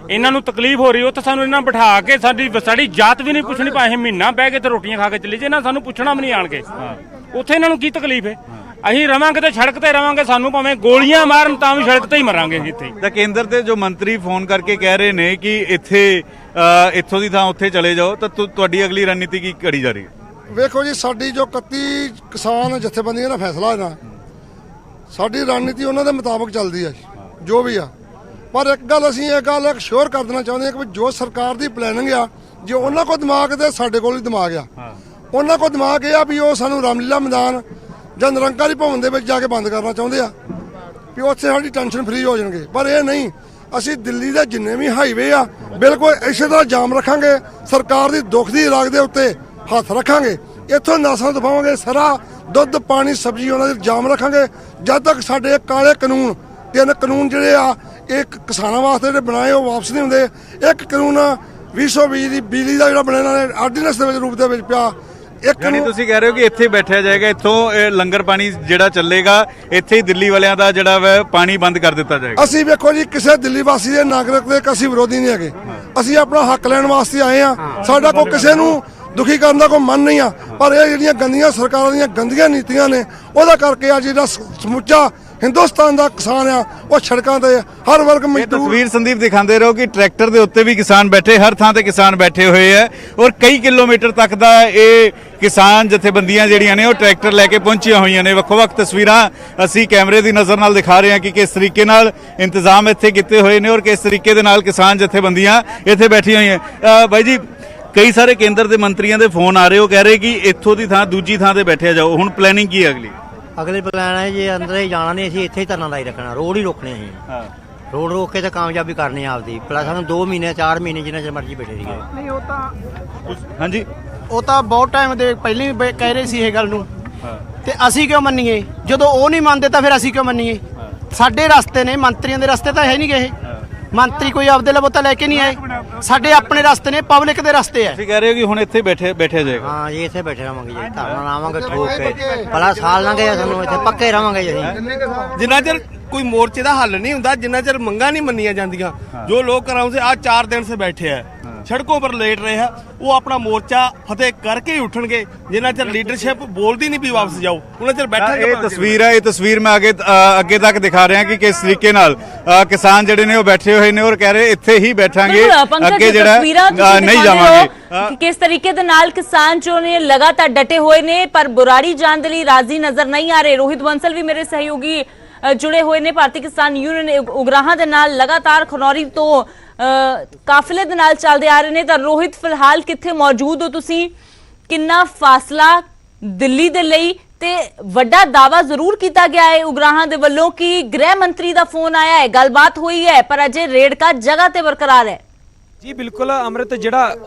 ਇਹਨਾਂ ਨੂੰ ਤਕਲੀਫ ਹੋ ਰਹੀ, ਉੱਥੇ ਸਾਨੂੰ ਇਹਨਾਂ ਬਿਠਾ ਕੇ ਸਾਡੀ ਜਾਤ ਵੀ ਨਹੀਂ ਪੁੱਛਣੀ, ਭਾਵੇਂ ਮਹੀਨਾ ਬਹਿ ਕੇ ਤੇ ਰੋਟੀਆਂ ਖਾ ਕੇ ਚਲੇ ਜੇ, ਇਹਨਾਂ ਸਾਨੂੰ ਪੁੱਛਣਾ ਵੀ ਨਹੀਂ ਆਣ ਕੇ। ਉੱਥੇ ਇਹਨਾਂ ਨੂੰ ਕੀ ਤਕਲੀਫ ਹੈ? ਅਸੀਂ ਰਵਾਂਗੇ ਤੇ ਸੜਕ ਤੇ ਰਵਾਂਗੇ, ਸਾਨੂੰ ਭਾਵੇਂ ਗੋਲੀਆਂ ਮਾਰਨ ਤਾਂ ਵੀ ਸੜਕ ਤੇ ਹੀ ਮਰਾਂਗੇ ਇੱਥੇ। ਤਾਂ ਕੇਂਦਰ ਦੇ ਜੋ ਮੰਤਰੀ ਫੋਨ ਕਰਕੇ ਕਹਿ ਰਹੇ ਨੇ ਕਿ ਇੱਥੋਂ ਦੀ ਥਾਂ ਉੱਥੇ ਚਲੇ ਜਾਓ, ਤਾਂ ਤੁਹਾਡੀ ਅਗਲੀ ਰਣਨੀਤੀ ਕੀ ਘੜੀ ਜਾ ਰਹੀ ਹੈ? ਵੇਖੋ ਜੀ, ਸਾਡੀ ਜੋ 31 ਕਿਸਾਨ ਜਥੇਬੰਦੀਆਂ ਦਾ ਫੈਸਲਾ ਹੈ ਨਾ, ਸਾਡੀ ਰਣਨੀਤੀ ਉਹਨਾਂ ਦੇ ਮੁਤਾਬਕ ਚੱਲਦੀ ਹੈ ਜੋ ਵੀ ਆ। ਪਰ ਇੱਕ ਗੱਲ ਅਸੀਂ ਇਹ ਗੱਲ ਸ਼ੋਰ ਕਰ ਦੇਣਾ ਚਾਹੁੰਦੇ ਹਾਂ ਕਿ ਜੋ ਸਰਕਾਰ ਦੀ ਪਲੈਨਿੰਗ ਆ, ਜੇ ਉਹਨਾਂ ਕੋਲ ਦਿਮਾਗ ਤੇ ਸਾਡੇ ਕੋਲ ਵੀ ਦਿਮਾਗ ਆ। ਉਹਨਾਂ ਕੋਲ ਦਿਮਾਗ ਇਹ ਆ ਵੀ ਉਹ ਸਾਨੂੰ ਰਾਮਲੀਲਾ ਮੈਦਾਨ ਜਾਂ ਨਿਰੰਕਾਰੀ ਭਵਨ ਦੇ ਵਿੱਚ ਜਾ ਕੇ ਬੰਦ ਕਰਨਾ ਚਾਹੁੰਦੇ ਆ ਵੀ ਉੱਥੇ ਸਾਡੀ ਟੈਨਸ਼ਨ ਫਰੀ ਹੋ ਜਾਣਗੇ, ਪਰ ਇਹ ਨਹੀਂ। ਅਸੀਂ ਦਿੱਲੀ ਦੇ ਜਿੰਨੇ ਵੀ ਹਾਈਵੇ ਆ ਬਿਲਕੁਲ ਇਸੇ ਤਰ੍ਹਾਂ ਜਾਮ ਰੱਖਾਂਗੇ। ਸਰਕਾਰ ਦੀ ਦੁੱਖ ਦੀ ਰਾਗ ਦੇ ਉੱਤੇ ਹੱਥ ਰੱਖਾਂਗੇ। ਇੱਥੋਂ ਨਸਾਂ ਦਬਾਵਾਂਗੇ, ਸਾਰਾ ਦੁੱਧ ਪਾਣੀ ਸਬਜ਼ੀ ਉਹਨਾਂ ਦੇ ਜਾਮ ਰੱਖਾਂਗੇ ਜਦ ਤੱਕ ਸਾਡੇ ਕਾਲੇ ਕਾਨੂੰਨ 3 ਕਾਨੂੰਨ ਜਿਹੜੇ ਆ ਇਹ ਕਿਸਾਨਾਂ ਵਾਸਤੇ ਜਿਹੜੇ ਬਣਾਏ ਉਹ ਵਾਪਸ ਨਹੀਂ ਹੁੰਦੇ। ਇੱਕ ਕਾਨੂੰਨ 2020 ਦੀ ਬਿਜਲੀ ਦਾ ਜਿਹੜਾ ਬਣਿਆ ਇਹਨਾਂ ਨੇ ਆਰਡੀਨੈਂਸ ਦੇ ਵਿੱਚ ਰੂਪ ਦੇ ਵਿੱਚ ਪਿਆ। ਇੱਕ ਯਾਨੀ ਤੁਸੀਂ ਕਹਿ ਰਹੇ ਹੋ ਕਿ ਇੱਥੇ ਬੈਠਿਆ ਜਾਏਗਾ, ਇੱਥੋਂ ਇਹ ਲੰਗਰ ਪਾਣੀ ਜਿਹੜਾ ਚੱਲੇਗਾ, ਇੱਥੇ ਹੀ ਦਿੱਲੀ ਵਾਲਿਆਂ ਦਾ ਜਿਹੜਾ ਵਾ ਪਾਣੀ ਬੰਦ ਕਰ ਦਿੱਤਾ ਜਾਏਗਾ। ਅਸੀਂ ਵੇਖੋ ਜੀ ਕਿਸੇ ਦਿੱਲੀ ਵਾਸੀ ਦੇ ਨਾਗਰਿਕ ਦੇ ਅਸੀਂ ਵਿਰੋਧੀ ਨਹੀਂ ਹੈਗੇ। ਅਸੀਂ ਆਪਣਾ ਹੱਕ ਲੈਣ ਵਾਸਤੇ ਆਏ ਆ। ਸਾਡਾ ਕੋਈ ਕਿਸੇ ਨੂੰ ਦੁਖੀ ਕਰਨ ਦਾ ਕੋਈ ਮਨ ਨਹੀਂ ਆ, ਪਰ ਇਹ ਜਿਹੜੀਆਂ ਗੰਦੀਆਂ ਸਰਕਾਰਾਂ ਦੀਆਂ ਗੰਦੀਆਂ ਨੀਤੀਆਂ ਨੇ ਉਹਦਾ ਕਰਕੇ ਅੱਜ ਜਿਹੜਾ ਸਮੁੱਚਾ ਹਿੰਦੁਸਤਾਨ ਦਾ ਕਿਸਾਨ ਆ ਉਹ ਸੜਕਾਂ ਤੇ ਹਰ ਵਰਗ ਇਹ ਮਜ਼ਦੂਰ। ਤਸਵੀਰ ਸੰਦੀਪ ਦਿਖਾਉਂਦੇ ਰਹੋ ਕਿ ਟਰੈਕਟਰ ਦੇ ਉੱਤੇ ਵੀ ਕਿਸਾਨ ਬੈਠੇ, ਹਰ ਥਾਂ ਤੇ ਕਿਸਾਨ ਬੈਠੇ ਹੋਏ ਹੈ ਔਰ ਕਈ ਕਿਲੋਮੀਟਰ ਤੱਕ ਦਾ ਇਹ ਕਿਸਾਨ ਜਥੇਬੰਦੀਆਂ ਜਿਹੜੀਆਂ ਨੇ ਉਹ ਟਰੈਕਟਰ ਲੈ ਕੇ ਪਹੁੰਚੀਆਂ ਹੋਈਆਂ ਨੇ। ਵੱਖ-ਵੱਖ ਤਸਵੀਰਾਂ ਅਸੀਂ ਕੈਮਰੇ ਦੀ ਨਜ਼ਰ ਨਾਲ ਦਿਖਾ ਰਹੇ ਹਾਂ ਕਿ ਕਿਸ ਤਰੀਕੇ ਨਾਲ ਇੰਤਜ਼ਾਮ ਇੱਥੇ ਕੀਤੇ ਹੋਏ ਨੇ ਔਰ ਕਿਸ ਤਰੀਕੇ ਦੇ ਨਾਲ ਕਿਸਾਨ ਜਥੇਬੰਦੀਆਂ ਇੱਥੇ ਬੈਠੀਆਂ ਹੋਈਆਂ। ਬਾਈ ਜੀ, ਕਈ ਸਾਰੇ ਕੇਂਦਰ ਦੇ ਮੰਤਰੀਆਂ ਦੇ ਫੋਨ ਆ ਰਹੇ, ਉਹ ਕਹਿ ਰਹੇ ਕਿ ਇੱਥੋਂ ਦੀ ਥਾਂ ਦੂਜੀ ਥਾਂ ਤੇ ਬੈਠਿਆ ਜਾਓ। ਹੁਣ ਪਲੈਨਿੰਗ ਕੀ ਹੈ ਅਗਲੀ? ਅਗਲੇ ਪਲਾਨ ਹੈ ਜੀ ਅੰਦਰ ਹੀ ਜਾਣਾ ਨਹੀਂ, ਅਸੀਂ ਇੱਥੇ ਹੀ ਧਰਨਾ ਲਾਈ ਰੱਖਣਾ, ਰੋਡ ਹੀ ਰੋਕਣੇ ਅਸੀਂ। ਰੋਡ ਰੋਕ ਕੇ ਤਾਂ ਕਾਮਯਾਬੀ ਕਰਨੀ ਆ ਆਪਦੀ। ਪਲੱਸ ਸਾਨੂੰ 2 ਮਹੀਨੇ 4 ਮਹੀਨੇ ਜਿੰਨਾ ਚਿਰ ਮਰਜ਼ੀ ਬੈਠੇ ਰਹੀਏ। ਨਹੀਂ ਉਹ ਤਾਂ ਹਾਂਜੀ, ਉਹ ਤਾਂ ਬਹੁਤ ਟਾਈਮ ਦੇ ਪਹਿਲਾਂ ਹੀ ਕਹਿ ਰਹੇ ਸੀ ਇਹ ਗੱਲ ਨੂੰ, ਤੇ ਅਸੀਂ ਕਿਉਂ ਮੰਨੀਏ? ਜਦੋਂ ਉਹ ਨਹੀਂ ਮੰਨਦੇ ਤਾਂ ਫਿਰ ਅਸੀਂ ਕਿਉਂ ਮੰਨੀਏ? ਸਾਡੇ ਰਸਤੇ ਨੇ, ਮੰਤਰੀਆਂ ਦੇ ਰਸਤੇ ਤਾਂ ਹੈ ਨਹੀਂ ਗਏ। ਮੰਤਰੀ ਕੋਈ ਆਪਦੇ ਲਵੋ ਤਾਂ ਲੈ ਕੇ ਨਹੀਂ ਆਏ। ਸਾਡੇ ਆਪਣੇ ਰਸਤੇ ਨੇ, ਪਬਲਿਕ ਦੇ ਰਸਤੇ ਆ। ਤੁਸੀਂ ਕਹਿ ਰਹੇ ਹੋ ਕਿ ਹੁਣ ਇੱਥੇ ਬੈਠਿਆ ਜਾਏਗਾ। ਹਾਂ ਜੀ, ਇੱਥੇ ਬੈਠੇ ਰਵਾਂਗੇ ਜੀ, ਧਰਨਾ ਲਾਵਾਂਗੇ ਠੋਕ ਕੇ। ਭਲਾ ਸਾਲ ਨਾ ਗਏ ਸਾਨੂੰ, ਇੱਥੇ ਪੱਕੇ ਰਵਾਂਗੇ ਜੀ ਅਸੀਂ। ਜਿੰਨਾ ਚਿਰ ਕੋਈ ਮੋਰਚੇ ਦਾ ਹੱਲ ਨਹੀਂ ਹੁੰਦਾ, ਜਿੰਨਾ ਚਿਰ ਮੰਗਾਂ ਨਹੀਂ ਮੰਨੀਆਂ ਜਾਂਦੀਆਂ। जो लोग कराओ से आज 4 दिन से बैठे हैं, सड़कों पर लेट रहे हैं, वो अपना मोर्चा फतेह करके ही उठणगे। जिन्ना चਿਰ ਲੀਡਰਸ਼ਿਪ ਬੋਲਦੀ ਨਹੀਂ ਵੀ ਵਾਪਸ ਜਾਓ, ਉਹਨਾਂ ਚਿਰ ਬੈਠਾਂਗੇ। ਇਹ ਤਸਵੀਰ ਹੈ, ਇਹ ਤਸਵੀਰ ਮੈਂ ਅੱਗੇ ਤੱਕ ਦਿਖਾ ਰਿਹਾ ਕਿ ਕਿਸ ਤਰੀਕੇ ਨਾਲ ਕਿਸਾਨ ਜਿਹੜੇ ਨੇ ਉਹ ਬੈਠੇ ਹੋਏ ਨੇ ਔਰ ਕਹਿ ਰਹੇ ਇੱਥੇ ਹੀ ਬੈਠਾਂਗੇ, ਅੱਗੇ ਜਿਹੜਾ ਨਹੀਂ ਜਾਵਾਂਗੇ। ਕਿ ਕਿਸ ਤਰੀਕੇ ਦੇ ਨਾਲ ਕਿਸਾਨ ਜੋ ਨੇ ਲਗਾਤਾਰ ਡਟੇ ਹੋਏ ਨੇ ਪਰ ਬੁਰਾੜੀ ਜਾਣ ਦੇ ਲਈ ਰਾਜ਼ੀ ਨਜ਼ਰ ਨਹੀਂ ਆ ਰਹੇ। ਰੋਹਿਤ ਬੰਸਲ ਵੀ ਮੇਰੇ ਸਹਿਯੋਗੀ जुड़े हुए ने भारतीय किसान यूनियन उगराहां दे नाल लगातार खनौरी तो काफिले दे नाल चलदे आ रहे ने। तां रोहित फिलहाल कित्थे मौजूद हो तुसीं? किन्ना फासला दिल्ली दे लई ते वड्डा दावा जरूर किया गया है उगराहां दे वल्लों कि गृह मंत्री दा फोन आया है, गलबात हुई है, पर अजे रेड़का जगह ते बरकरार है। जी बिल्कुल अमृत, जिहड़ा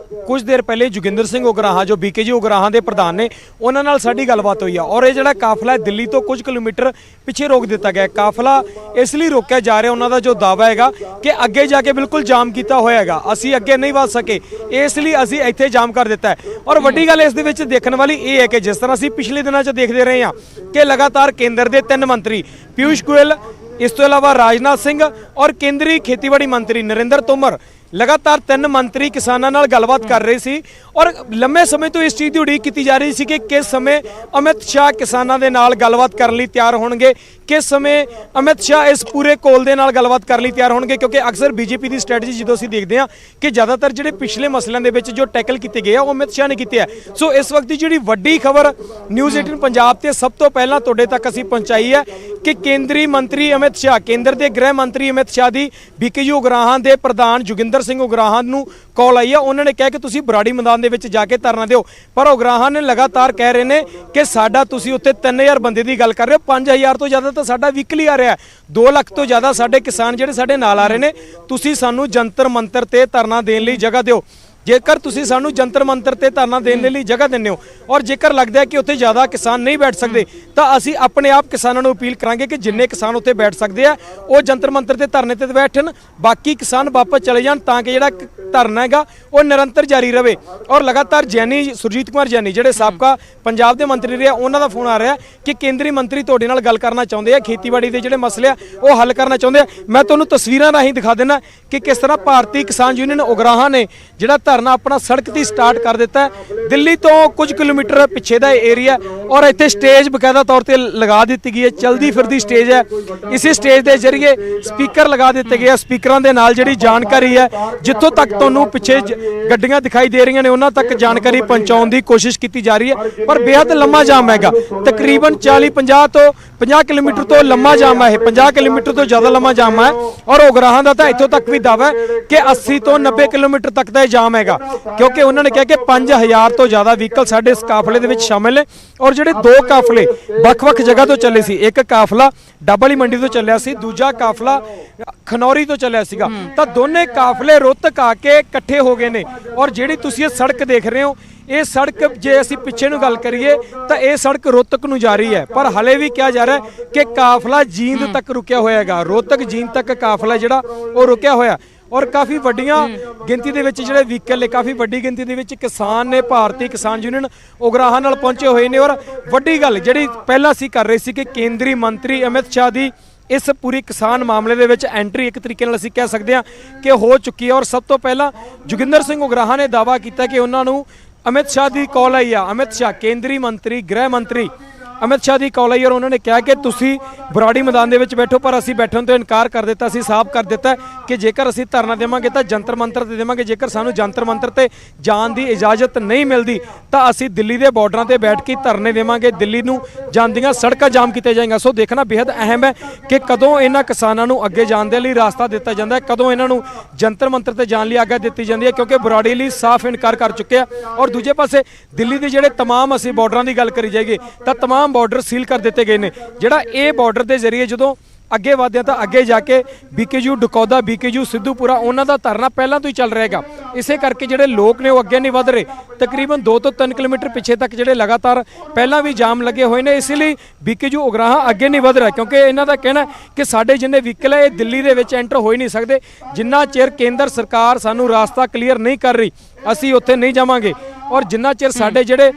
कुछ देर पहले जोगिंदर सिंह उगराहां जो बीकेजी उगराहां दे प्रधान ने उन्हां नाल साडी गलबात हुई है और ये जिहड़ा काफिला है दिल्ली तो कुछ किलोमीटर पिछे रोक दिता गया। काफिला इसलिए रोकिया जा रहा, उन्हां दा जो दावा हैगा कि अगे जाके बिल्कुल जाम किया होया हैगा, असीं अगे नहीं वध सके, इसलिए असीं इत्थे जाम कर दिता है। और वड्डी गल इस दे विच देखण वाली ये है कि जिस तरह असीं पिछले दिनां च देखदे रहे हां कि लगातार केंद्र दे 3 मंत्री पीयूष गोयल, इस तो इलावा राजनाथ सिंह और केंद्रीय खेतीबाड़ी मंत्री नरेंद्र तोमर लगातार 3 मंत्री किसानों नाल गलबात कर रहे सी और लंबे समय तो इस चीज़ की उड़ीक की जा रही सी कि किस समय अमित शाह किसानों के नाल गलबात करने लई तैयार होणगे, किस समय अमित शाह इस पूरे कोल दे नाल गलबात करने लई तैयार होणगे। क्योंकि अक्सर बीजेपी की स्ट्रैटेजी जो असीं देखते हैं कि ज़्यादातर जिहड़े पिछले मसलों के विच जो टैकल किए गए वो अमित शाह ने किए है। सो इस वक्त की जिहड़ी वड्डी खबर न्यूज़ 18 पंजाब ते सब तो पहला तुहाडे तक असीं पहुंचाई है कि केंद्रीय मंत्री अमित शाह, केंद्र के गृह मंत्री अमित शाह की बीकेजी उगराहां दे प्रधान जोगिंदर सिंह उगराहां नूं कॉल आई है। उन्होंने कहा कि तुसीं बराड़ी मैदान दे विच जाके धरना दिओ, पर उगराहां ने लगातार कह रहे हैं कि साडा तुसीं उत्ते 3000 बंदे की गल कर रहे हो, 5000 तो ज़्यादा तो साडा वीकली आ रहा है, 2 लाख तो ज़्यादा साडे किसान जिहड़े साडे नाल आ रहे हैं। तुसीं सानूं जंतर मंतर ते धरना देण लई जगह दिओ। जेकर तुसीं सानूं जंतर मंतर ते धरना देने लई जगह दिंदे हो और जेकर लगता है कि उत्थे ज़्यादा किसान नहीं बैठ सकते तो असीं अपने आप किसानों को अपील करांगे कि जिन्ने किसान उत्थे बैठ सकते हैं वो जंतर मंतर ते धरने ते बैठन, बाकी किसान वापस चले जान ताकि जिहड़ा धरना हैगा वो निरंतर जारी रहे। और लगातार जैनी सुरजीत कुमार जैनी जिहड़े साबका पंजाब के मंत्री रहे उन्हां दा फोन आ रहा है कि केंद्रीय मंत्री तुहाडे नाल गल करना चाहुंदे आ, खेतीबाड़ी के जिहड़े मसले आ वो हल करना चाहुंदे आ। मैं तुहानूं तस्वीरां राहीं दिखा देना कि किस तरह भारतीय किसान यूनियन उगराहां ने जिहड़ा धरना अपना सड़क दी स्टार्ट कर दिता है। दिल्ली तो कुछ किलोमीटर पिछे दा एरिया और इत्थे स्टेज बकायदा तौर पर लगा दी गई है, चलदी फिरदी स्टेज है। इसी स्टेज के जरिए स्पीकर लगा दिते गए, स्पीकरां दे नाल जिहड़ी जानकारी है जिथों तक तुहानूं पिछे गड्डियां दिखाई दे रही ने उन्हां तक जानकारी पहुंचाउण दी कोशिश की जा रही है। पर बेहद लंबा जाम हैगा, तकरीबन 40-50 तो 50 किलोमीटर तो लंबा जाम है, 50 किलोमीटर तो ज़्यादा लंबा जाम है। और उगराहां दा तां इत्थों तक भी दावा है कि 80 तो 90 किलोमीटर तक का जाम हैगा, क्योंकि उन्होंने कहा कि 5000 तो ज़्यादा व्हीकल साडे इस काफले दे विच शामिल ने और जिहड़े दो काफले ਵੱਖ-ਵੱਖ जगह तो चले सी, एक काफला डबल मंडी तो ਚੱਲਿਆ ਸੀ, दूजा काफला खनौरी तो ਚੱਲਿਆ ਸੀਗਾ, ਤਾਂ ਦੋਨੇ ਕਾਫਲੇ ਰੋਹਤਕ ਆ ਕੇ ਇਕੱਠੇ ਹੋ ਗਏ ਨੇ। ਔਰ ਜਿਹੜੀ ਤੁਸੀਂ ਇਹ ਸੜਕ ਦੇਖ ਰਹੇ ਹੋ, ਇਹ ਸੜਕ ਜੇ ਅਸੀਂ ਪਿੱਛੇ ਨੂੰ ਗੱਲ ਕਰੀਏ ਤਾਂ ਇਹ ਸੜਕ ਰੋਹਤਕ ਨੂੰ ਜਾ ਰਹੀ ਹੈ, ਪਰ ਹਲੇ ਵੀ ਕਿਹਾ ਜਾ ਰਿਹਾ ਹੈ ਕਿ ਕਾਫਲਾ ਜੀਂਦ ਤੱਕ ਰੁਕਿਆ ਹੋਇਆ ਹੈਗਾ। ਰੋਹਤਕ ਜੀਂਦ ਤੱਕ ਕਾਫਲਾ ਜਿਹੜਾ ਉਹ ਰੁਕਿਆ ਹੋਇਆ ਔਰ ਕਾਫੀ ਵੱਡੀਆਂ ਗਿਣਤੀ ਦੇ ਵਿੱਚ ਜਿਹੜੇ ਵਹੀਕਲ ਨੇ, ਕਾਫੀ ਵੱਡੀ ਗਿਣਤੀ ਦੇ ਵਿੱਚ ਕਿਸਾਨ ਨੇ, ਭਾਰਤੀ ਕਿਸਾਨ ਯੂਨੀਅਨ ਉਗਰਾਹਾਂ ਨਾਲ ਪਹੁੰਚੇ ਹੋਏ ਨੇ। ਔਰ ਵੱਡੀ ਗੱਲ ਜਿਹੜੀ ਪਹਿਲਾਂ ਅਸੀਂ ਕਰ ਰਹੇ ਸੀ ਕਿ ਕੇਂਦਰੀ ਮੰਤਰੀ ਅਮਿਤ ਸ਼ਾਹ ਦੀ ਇਸ ਪੂਰੀ ਕਿਸਾਨ ਮਾਮਲੇ ਦੇ ਵਿੱਚ ਐਂਟਰੀ ਇੱਕ ਤਰੀਕੇ ਨਾਲ ਅਸੀਂ ਕਹਿ ਸਕਦੇ ਹਾਂ ਕਿ ਹੋ ਚੁੱਕੀ ਹੈ। ਔਰ ਸਭ ਤੋਂ ਪਹਿਲਾਂ ਜੋਗਿੰਦਰ ਸਿੰਘ ਉਗਰਾਹਾਂ ਨੇ ਦਾਅਵਾ ਕੀਤਾ ਕਿ ਉਹਨਾਂ ਨੂੰ ਅਮਿਤ ਸ਼ਾਹ ਦੀ ਕਾਲ ਆਈ ਆ। ਅਮਿਤ ਸ਼ਾਹ ਕੇਂਦਰੀ ਮੰਤਰੀ, ਗ੍ਰਹਿ ਮੰਤਰੀ ਅਮਿਤ ਸ਼ਾਹ ਦੀ ਕਾਲ ਆਈ ਔਰ ਉਹਨਾਂ ਨੇ ਕਿਹਾ ਕਿ ਤੁਸੀਂ ਬਰਾੜੀ ਮੈਦਾਨ ਦੇ ਵਿੱਚ ਬੈਠੋ, ਪਰ ਅਸੀਂ ਬੈਠਣ ਤੋਂ ਇਨਕਾਰ ਕਰ ਦਿੱਤਾ। ਅਸੀਂ ਸਾਫ਼ ਕਰ ਦਿੱਤਾ ਕਿ ਜੇਕਰ ਅਸੀਂ ਧਰਨਾ ਦੇਵਾਂਗੇ ਤਾਂ ਜੰਤਰ ਮੰਤਰ ਤੇ ਦੇਵਾਂਗੇ, ਜੇਕਰ ਸਾਨੂੰ ਜੰਤਰ ਮੰਤਰ ਤੇ ਜਾਣ ਦੀ ਇਜਾਜ਼ਤ ਨਹੀਂ ਮਿਲਦੀ ਤਾਂ ਅਸੀਂ ਦਿੱਲੀ ਦੇ ਬਾਰਡਰਾਂ ਤੇ ਬੈਠ ਕੇ ਧਰਨੇ ਦੇਵਾਂਗੇ, ਦਿੱਲੀ ਨੂੰ ਜਾਂਦੀਆਂ ਸੜਕਾਂ ਜਾਮ ਕੀਤੇ ਜਾਏਗਾ। ਸੋ ਦੇਖਣਾ ਬੇहद ਅਹਿਮ ਹੈ ਕਿ ਕਦੋਂ ਇਹਨਾਂ ਕਿਸਾਨਾਂ ਨੂੰ ਅੱਗੇ ਜਾਣ ਦੇ ਲਈ ਰਾਸਤਾ ਦਿੱਤਾ ਜਾਂਦਾ ਹੈ, ਕਦੋਂ ਇਹਨਾਂ ਨੂੰ ਜੰਤਰ ਮੰਤਰ ਤੇ ਜਾਣ ਲਈ ਆਗਿਆ ਦਿੱਤੀ ਜਾਂਦੀ ਹੈ, ਕਿਉਂਕਿ ਬਰਾੜੀ ਲਈ ਸਾਫ਼ ਇਨਕਾਰ ਕਰ ਚੁੱਕੇ ਆ। ਔਰ ਦੂਜੇ ਪਾਸੇ ਦਿੱਲੀ ਦੇ ਜਿਹੜੇ तमाम ਅਸੀਂ ਬਾਰਡਰਾਂ ਦੀ ਗੱਲ ਕਰੀ ਜਾਈਏ ਤਾਂ तमाम ਬਾਰਡਰ ਸੀਲ ਕਰ ਦਿੱਤੇ ਗਏ ਨੇ। ਜਿਹੜਾ ਇਹ ਬਾਰਡਰ ਦੇ ਜ਼ਰੀਏ ਜਦੋਂ ਅੱਗੇ ਵਧਦੇ ਤਾਂ ਅੱਗੇ ਜਾ ਕੇ BKU ਡਕੌਦਾ, BKU ਸਿੱਧੂਪੁਰਾ ਉਹਨਾਂ ਦਾ ਧਰਨਾ ਪਹਿਲਾਂ ਤੋਂ ਹੀ ਚੱਲ ਰਹੇਗਾ। ਇਸੇ ਕਰਕੇ ਜਿਹੜੇ ਲੋਕ ਨੇ ਉਹ ਅੱਗੇ ਨਹੀਂ ਵਧ ਰਹੇ। ਤਕਰੀਬਨ 2 ਤੋਂ 3 ਕਿਲੋਮੀਟਰ ਪਿੱਛੇ ਤੱਕ ਜਿਹੜੇ ਲਗਾਤਾਰ ਪਹਿਲਾਂ ਵੀ ਜਾਮ ਲੱਗੇ ਹੋਏ ਨੇ, ਇਸ ਲਈ BKU ਉਗਰਾਹਾਂ ਅੱਗੇ ਨਹੀਂ ਵਧ ਰਿਹਾ, ਕਿਉਂਕਿ ਇਹਨਾਂ ਦਾ ਕਹਿਣਾ ਕਿ ਸਾਡੇ ਜਿੰਨੇ ਵਹੀਕਲ ਹੈ ਇਹ ਦਿੱਲੀ ਦੇ ਵਿੱਚ ਐਂਟਰ ਹੋ ਹੀ ਨਹੀਂ ਸਕਦੇ। ਜਿੰਨਾ ਚਿਰ ਕੇਂਦਰ ਸਰਕਾਰ ਸਾਨੂੰ ਰਾਸਤਾ ਕਲੀਅਰ ਨਹੀਂ ਕਰ ਰਹੀ ਅਸੀਂ ਉੱਥੇ ਨਹੀਂ ਜਾਵਾਂਗੇ। ਔਰ ਜਿੰਨਾ ਚਿਰ ਸਾਡੇ ਜਿਹੜੇ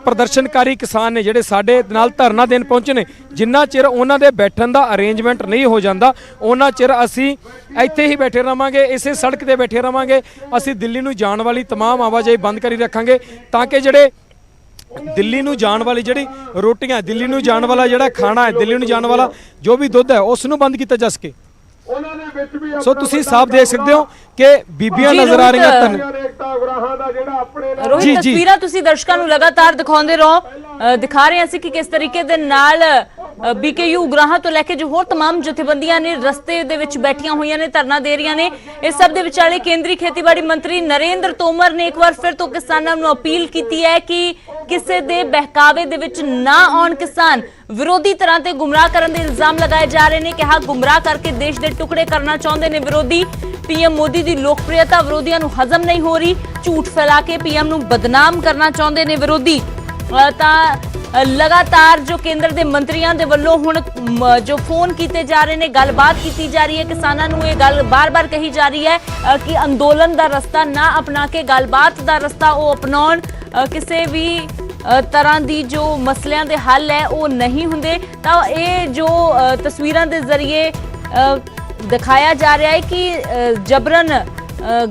ਪ੍ਰਦਰਸ਼ਨਕਾਰੀ ਕਿਸਾਨ ਨੇ ਜਿਹੜੇ ਸਾਡੇ ਨਾਲ ਧਰਨਾ ਦੇਣ ਪਹੁੰਚੇ ਨੇ, ਜਿੰਨਾ ਚਿਰ ਉਹਨਾਂ ਦੇ ਬੈਠਣ ਦਾ ਅਰੇਂਜਮੈਂਟ ਨਹੀਂ ਹੋ ਜਾਂਦਾ ਉਹਨਾਂ ਚਿਰ ਅਸੀਂ ਇੱਥੇ ਹੀ ਬੈਠੇ ਰਵਾਂਗੇ, ਇਸੇ ਸੜਕ ਤੇ ਬੈਠੇ ਰਵਾਂਗੇ। ਅਸੀਂ ਦਿੱਲੀ ਨੂੰ ਜਾਣ ਵਾਲੀ तमाम ਆਵਾਜਾਈ ਬੰਦ ਕਰੀ ਰੱਖਾਂਗੇ ਤਾਂ ਕਿ ਜਿਹੜੇ ਦਿੱਲੀ ਨੂੰ ਜਾਣ ਵਾਲੀ ਜਿਹੜੀ ਰੋਟੀਆਂ, ਦਿੱਲੀ ਨੂੰ ਜਾਣ ਵਾਲਾ ਜਿਹੜਾ ਖਾਣਾ ਹੈ, ਦਿੱਲੀ ਨੂੰ ਜਾਣ ਵਾਲਾ ਜੋ ਵੀ ਦੁੱਧ ਹੈ ਉਸ ਨੂੰ ਬੰਦ ਕੀਤਾ ਜਾ ਸਕੇ। ਸੋ ਤੁਸੀਂ ਸਾਫ਼ ਦੇਖ ਸਕਦੇ ਹੋ ਕਿ ਬੀਬੀਆਂ ਨਜ਼ਰ ਆ ਰਹੀਆਂ ਤਨ ਰੋਹਿਤ, ਤਸਵੀਰਾਂ ਤੁਸੀਂ ਦਰਸ਼ਕਾਂ ਨੂੰ ਲਗਾਤਾਰ ਦਿਖਾਉਂਦੇ ਰਹੋ, ਦਿਖਾ ਰਹੇ ਸੀ ਕਿ ਕਿਸ ਤਰੀਕੇ ਦੇ ਨਾਲ BKU ਉਗਰਾਹਾਂ ਤੋਂ ਲੈ ਕੇ ਜੋ ਹੋਰ तमाम ਜਥੇਬੰਦੀਆਂ ਨੇ ਰਸਤੇ ਦੇ ਵਿੱਚ ਬੈਠੀਆਂ ਹੋਈਆਂ ਨੇ, ਧਰਨਾ ਦੇ ਰਹੀਆਂ ਨੇ। ਇਸ ਸਭ ਦੇ ਵਿਚਾਲੇ ਕੇਂਦਰੀ ਖੇਤੀਬਾੜੀ ਮੰਤਰੀ ਨਰਿੰਦਰ ਤੋਮਰ ਨੇ ਇੱਕ ਵਾਰ ਫਿਰ ਤੋਂ ਕਿਸਾਨਾਂ ਨੂੰ ਅਪੀਲ ਕੀਤੀ ਹੈ ਕਿ ਕਿਸੇ ਦੇ ਬਹਿਕਾਵੇ ਦੇ ਵਿੱਚ ਨਾ ਆਉਣ ਕਿਸਾਨ। ਵਿਰੋਧੀ ਤਰ੍ਹਾਂ ਤੇ ਗੁੰਮਰਾਹ ਕਰਨ ਦੇ ਇਲਜ਼ਾਮ ਲਗਾਏ ਜਾ ਰਹੇ ਨੇ। ਕਿਹਾ ਗੁੰਮਰਾਹ ਕਰਕੇ ਦੇਸ਼ ਦੇ ਟੁਕੜੇ ਕਰਨਾ ਚਾਹੁੰਦੇ ਨੇ ਵਿਰੋਧੀ। PM ਮੋਦੀ ਦੀ ਲੋਕਪ੍ਰਿਯਤਾ ਵਿਰੋਧੀਆਂ ਨੂੰ ਹਜ਼ਮ ਨਹੀਂ ਹੋ ਰਹੀ, ਝੂਠ ਫੈਲਾ ਕੇ PM ਨੂੰ ਬਦਨਾਮ ਕਰਨਾ ਚਾਹੁੰਦੇ ਨੇ ਵਿਰੋਧੀ। ਤਾਂ ਲਗਾਤਾਰ ਜੋ ਕੇਂਦਰ ਦੇ ਮੰਤਰੀਆਂ ਦੇ ਵੱਲੋਂ ਹੁਣ ਜੋ ਫੋਨ ਕੀਤੇ ਜਾ ਰਹੇ ਨੇ, ਗੱਲਬਾਤ ਕੀਤੀ ਜਾ ਰਹੀ ਹੈ। ਕਿਸਾਨਾਂ ਨੂੰ ਇਹ ਗੱਲ ਬਾਰ-ਬਾਰ ਕਹੀ ਜਾ ਰਹੀ ਹੈ ਕਿ ਅੰਦੋਲਨ ਦਾ ਰਸਤਾ ਨਾ ਅਪਣਾ ਕੇ ਗੱਲਬਾਤ ਦਾ ਰਸਤਾ ਉਹ ਅਪਣਾਉਣ। ਕਿਸੇ ਵੀ ਤਰ੍ਹਾਂ ਦੀ ਜੋ ਮਸਲਿਆਂ ਦੇ ਹੱਲ ਹੈ ਉਹ ਨਹੀਂ ਹੁੰਦੇ। ਤਾਂ ਇਹ ਜੋ ਤਸਵੀਰਾਂ ਦੇ ਜ਼ਰੀਏ ਦਿਖਾਇਆ ਜਾ ਰਿਹਾ ਹੈ ਕਿ ਜਬਰਨ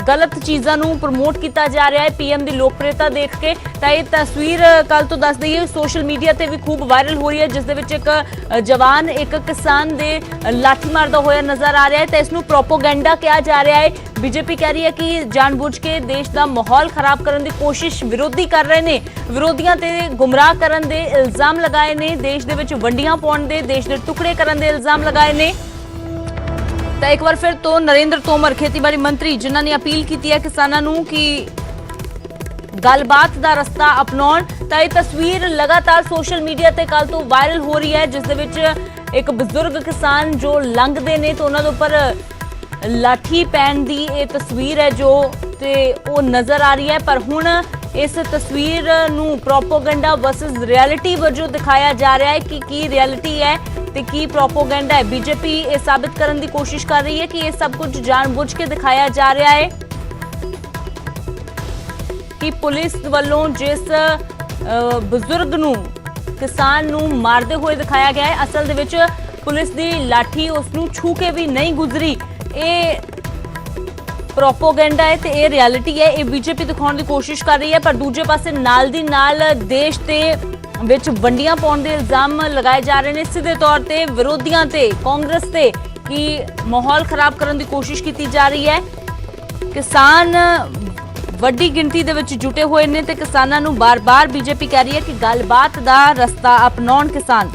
ਗਲਤ ਚੀਜ਼ਾਂ ਨੂੰ ਪ੍ਰਮੋਟ ਕੀਤਾ ਜਾ ਰਿਹਾ ਹੈ PM ਦੀ ਲੋਕਪ੍ਰਿਯਤਾ ਦੇਖ ਕੇ। ਤਾਂ ਇਹ ਤਸਵੀਰ ਕੱਲ ਤੋਂ ਦੱਸ ਦਈਏ ਸੋਸ਼ਲ ਮੀਡੀਆ ਤੇ ਵੀ ਖੂਬ ਵਾਇਰਲ ਹੋ ਰਹੀ ਹੈ, ਜਿਸ ਦੇ ਵਿੱਚ ਇੱਕ ਜਵਾਨ ਇੱਕ ਕਿਸਾਨ ਦੇ ਲਾਠੀ ਮਾਰਦਾ ਹੋਇਆ ਨਜ਼ਰ ਆ ਰਿਹਾ ਹੈ। ਤਾਂ ਇਸ ਨੂੰ ਪ੍ਰੋਪੋਗੈਂਡਾ ਕਿਹਾ ਜਾ ਰਿਹਾ ਹੈ। BJP ਕਹਿ ਰਹੀ ਹੈ ਕਿ ਜਾਣਬੁੱਝ ਕੇ ਦੇਸ਼ ਦਾ ਮਾਹੌਲ ਖਰਾਬ ਕਰਨ ਦੀ ਕੋਸ਼ਿਸ਼ ਵਿਰੋਧੀ ਕਰ ਰਹੇ ਨੇ, ਵਿਰੋਧੀਆਂ ਤੇ ਗੁੰਮਰਾਹ ਕਰਨ ਦੇ ਇਲਜ਼ਾਮ ਲਗਾਏ ਨੇ, ਦੇਸ਼ ਦੇ ਵਿੱਚ ਵੰਡੀਆਂ ਪਾਉਣ ਦੇ, ਦੇਸ਼ ਦੇ ਟੁਕੜੇ ਕਰਨ ਦੇ ਇਲਜ਼ਾਮ ਲਗਾਏ ਨੇ। ਤਾਂ ਇੱਕ ਵਾਰ ਫਿਰ ਤੋਂ ਨਰਿੰਦਰ ਤੋਮਰ ਖੇਤੀਬਾੜੀ ਮੰਤਰੀ ਜਿਨ੍ਹਾਂ ਨੇ ਅਪੀਲ ਕੀਤੀ ਹੈ ਕਿਸਾਨਾਂ ਨੂੰ ਕਿ ਗੱਲਬਾਤ ਦਾ ਰਸਤਾ ਅਪਣਾਉਣ। ਤਾਂ ਇਹ ਤਸਵੀਰ ਲਗਾਤਾਰ ਸੋਸ਼ਲ ਮੀਡੀਆ ਤੇ ਕੱਲ ਤੋਂ ਵਾਇਰਲ ਹੋ ਰਹੀ ਹੈ, ਜਿਸ ਦੇ ਵਿੱਚ ਇੱਕ ਬਜ਼ੁਰਗ ਕਿਸਾਨ ਜੋ ਲੰਘਦੇ ਨੇ ਤਾਂ ਉਹਨਾਂ ਦੇ ਉੱਪਰ ਲਾਠੀ ਪੈਣ ਦੀ ਇਹ ਤਸਵੀਰ ਹੈ ਜੋ ਤੇ ਉਹ ਨਜ਼ਰ ਆ ਰਹੀ ਹੈ। ਪਰ ਹੁਣ ਇਸ ਤਸਵੀਰ ਨੂੰ ਪ੍ਰੋਪੋਗੈਂਡਾ ਵਰਸਸ ਰਿਐਲਿਟੀ ਵਜੋਂ ਦਿਖਾਇਆ ਜਾ ਰਿਹਾ ਹੈ ਕਿ ਕੀ ਰਿਐਲਿਟੀ ਹੈ ਤੇ ਕੀ ਪ੍ਰੋਪੋਗੈਂਡਾ ਹੈ। BJP ਇਹ ਸਾਬਿਤ ਕਰਨ ਦੀ ਕੋਸ਼ਿਸ਼ ਕਰ ਰਹੀ ਹੈ ਕਿ ਇਹ ਸਭ ਕੁਝ ਜਾਣਬੁੱਝ ਕੇ ਦਿਖਾਇਆ ਜਾ ਰਿਹਾ ਹੈ ਕਿ ਪੁਲਿਸ ਵੱਲੋਂ ਜਿਸ ਬਜ਼ੁਰਗ ਨੂੰ, ਕਿਸਾਨ ਨੂੰ ਮਾਰਦੇ ਹੋਏ ਦਿਖਾਇਆ ਗਿਆ ਹੈ, ਅਸਲ ਦੇ ਵਿੱਚ ਪੁਲਿਸ ਦੀ ਲਾਠੀ ਉਸ ਨੂੰ ਛੂ ਕੇ ਵੀ ਨਹੀਂ ਗੁਜ਼ਰੀ। ਇਹ ਪ੍ਰੋਪੋਗੈਂਡਾ ਹੈ ਤੇ ਇਹ ਰਿਐਲਿਟੀ ਹੈ। ਇਹ BJP ਦਿਖਾਉਣ ਦੀ ਕੋਸ਼ਿਸ਼ ਕਰ ਰਹੀ ਹੈ, ਪਰ ਦੂਜੇ ਪਾਸੇ ਨਾਲ ਦੀ ਨਾਲ ਦੇਸ਼ ਦੇ ਵਿੱਚ ਵੰਡੀਆਂ ਪਾਉਣ ਦੇ ਇਲਜ਼ਾਮ ਲਗਾਏ ਜਾ ਰਹੇ ਨੇ ਸਿੱਧੇ ਤੌਰ ਤੇ ਵਿਰੋਧੀਆਂ ਤੇ, ਕਾਂਗਰਸ ਤੇ, ਕਿ ਮਾਹੌਲ ਖਰਾਬ ਕਰਨ ਦੀ ਕੋਸ਼ਿਸ਼ ਕੀਤੀ ਜਾ ਰਹੀ ਹੈ। ਕਿਸਾਨ ਵੱਡੀ ਗਿਣਤੀ ਦੇ ਵਿੱਚ ਜੁਟੇ ਹੋਏ ਨੇ ਤੇ ਕਿਸਾਨਾਂ ਨੂੰ ਬਾਰ-ਬਾਰ BJP ਕਹਿ ਰਹੀ ਹੈ ਕਿ ਗੱਲਬਾਤ ਦਾ ਰਸਤਾ ਅਪਣਾਉਣ ਕਿਸਾਨ।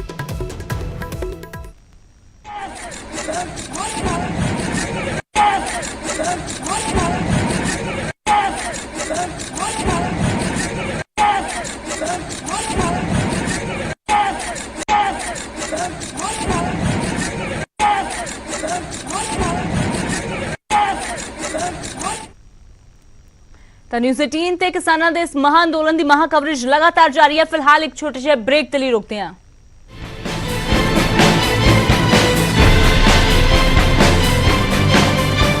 ਤਾਂ ਨਿਊਜ਼ 18 ਤੇ ਕਿਸਾਨਾਂ ਦੇ ਇਸ ਮਹਾ ਅੰਦੋਲਨ ਦੀ ਮਹਾ ਕਵਰੇਜ ਲਗਾਤਾਰ ਜਾਰੀ ਹੈ। ਫਿਲਹਾਲ ਇੱਕ ਛੋਟੇ ਜਿਹੇ ਬ੍ਰੇਕ ਦੇ ਲਈ ਰੁਕਦੇ ਹਾਂ।